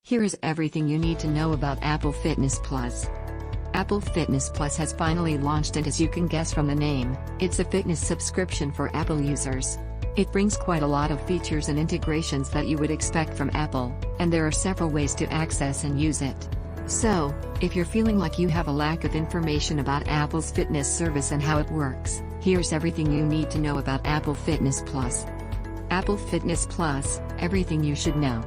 Here is everything you need to know about Apple Fitness Plus. Apple Fitness Plus has finally launched, and as you can guess from the name, it's a fitness subscription for Apple users. It brings quite a lot of features and integrations that you would expect from Apple, and there are several ways to access and use it. So, if you're feeling like you have a lack of information about Apple's fitness service and how it works, here's everything you need to know about Apple Fitness Plus. Apple Fitness Plus, everything you should know.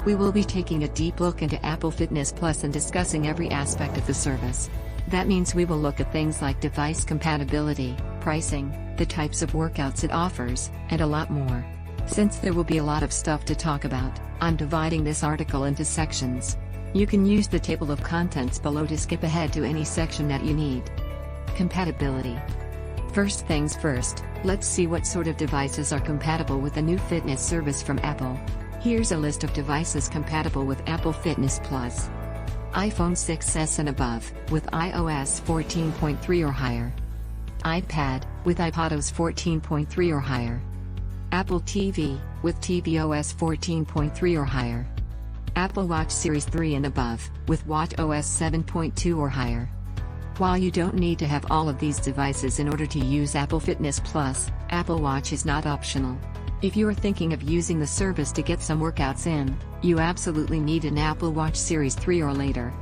We will be taking a deep look into Apple Fitness Plus and discussing every aspect of the service. That means we will look at things like device compatibility, pricing, the types of workouts it offers, and a lot more. Since there will be a lot of stuff to talk about, I'm dividing this article into sections. You can use the table of contents below to skip ahead to any section that you need. Compatibility. First things first, let's see what sort of devices are compatible with the new fitness service from Apple. Here's a list of devices compatible with Apple Fitness Plus. iPhone 6s and above, with iOS 14.3 or higher. iPad, with iPadOS 14.3 or higher. Apple TV, with tvOS 14.3 or higher. Apple Watch Series 3 and above, with watchOS 7.2 or higher. While you don't need to have all of these devices in order to use Apple Fitness Plus, Apple Watch is not optional. If you are thinking of using the service to get some workouts in, you absolutely need an Apple Watch Series 3 or later.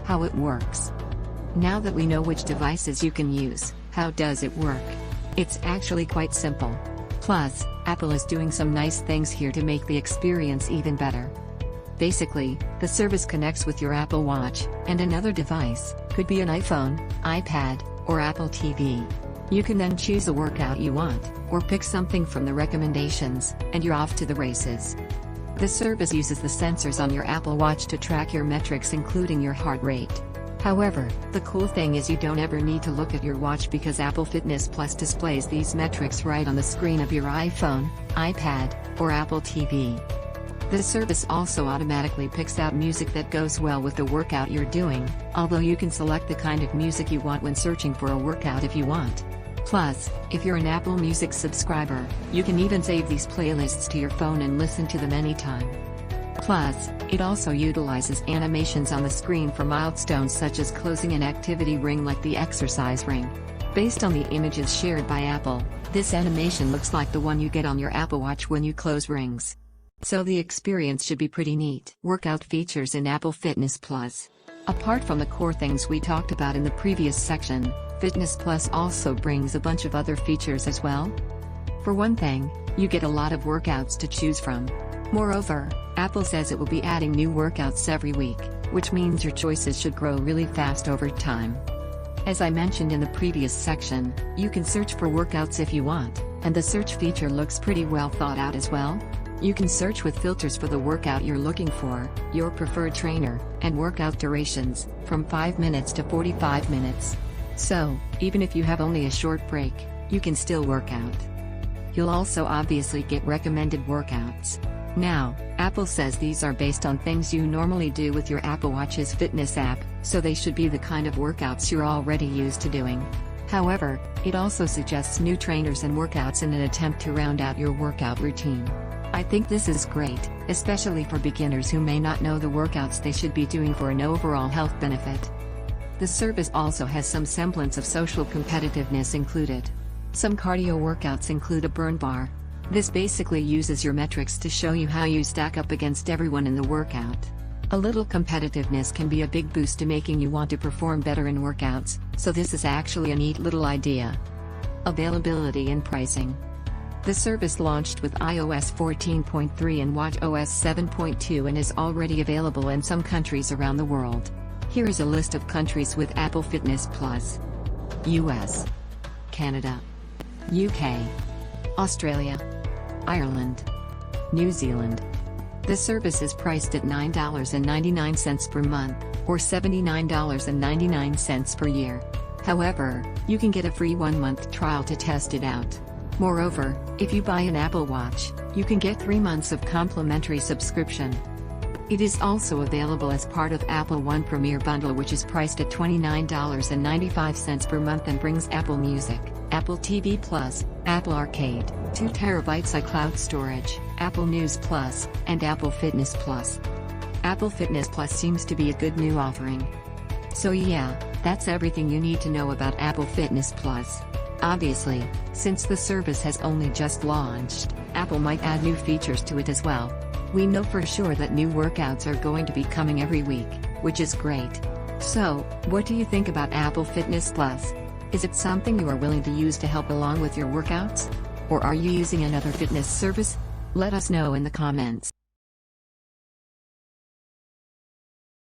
How it works. Now that we know which devices you can use, how does it work? It's actually quite simple. Plus, Apple is doing some nice things here to make the experience even better. Basically, the service connects with your Apple Watch, and another device, could be an iPhone, iPad, or Apple TV. You can then choose a workout you want, or pick something from the recommendations, and you're off to the races. The service uses the sensors on your Apple Watch to track your metrics, including your heart rate. However, the cool thing is you don't ever need to look at your watch because Apple Fitness Plus displays these metrics right on the screen of your iPhone, iPad, or Apple TV. The service also automatically picks out music that goes well with the workout you're doing, although you can select the kind of music you want when searching for a workout if you want. Plus, if you're an Apple Music subscriber, you can even save these playlists to your phone and listen to them anytime. Plus, it also utilizes animations on the screen for milestones such as closing an activity ring like the exercise ring. Based on the images shared by Apple, this animation looks like the one you get on your Apple Watch when you close rings. So the experience should be pretty neat. Workout features in Apple Fitness Plus. Apart from the core things we talked about in the previous section, Fitness Plus also brings a bunch of other features as well. For one thing, you get a lot of workouts to choose from. Moreover, Apple says it will be adding new workouts every week, which means your choices should grow really fast over time. As I mentioned in the previous section, you can search for workouts if you want, and the search feature looks pretty well thought out as well. You can search with filters for the workout you're looking for, your preferred trainer, and workout durations, from 5 minutes to 45 minutes. So, even if you have only a short break, you can still work out. You'll also obviously get recommended workouts. Now, Apple says these are based on things you normally do with your Apple Watch's fitness app, so they should be the kind of workouts you're already used to doing. However, it also suggests new trainers and workouts in an attempt to round out your workout routine. I think this is great, especially for beginners who may not know the workouts they should be doing for an overall health benefit. The service also has some semblance of social competitiveness included. Some cardio workouts include a burn bar. This basically uses your metrics to show you how you stack up against everyone in the workout. A little competitiveness can be a big boost to making you want to perform better in workouts, so this is actually a neat little idea. Availability and pricing. The service launched with iOS 14.3 and watchOS 7.2 and is already available in some countries around the world. Here is a list of countries with Apple Fitness Plus. US, Canada, UK, Australia, Ireland, New Zealand. The service is priced at $9.99 per month, or $79.99 per year. However, you can get a free 1-month trial to test it out. Moreover, if you buy an Apple Watch, you can get 3 months of complimentary subscription. It is also available as part of Apple One Premier Bundle, which is priced at $29.95 per month and brings Apple Music, Apple TV Plus, Apple Arcade, 2 TB iCloud storage, Apple News Plus, and Apple Fitness Plus. Apple Fitness Plus seems to be a good new offering. So yeah, that's everything you need to know about Apple Fitness Plus. Obviously, since the service has only just launched, Apple might add new features to it as well. We know for sure that new workouts are going to be coming every week, which is great. So, what do you think about Apple Fitness Plus? Is it something you are willing to use to help along with your workouts? Or are you using another fitness service? Let us know in the comments.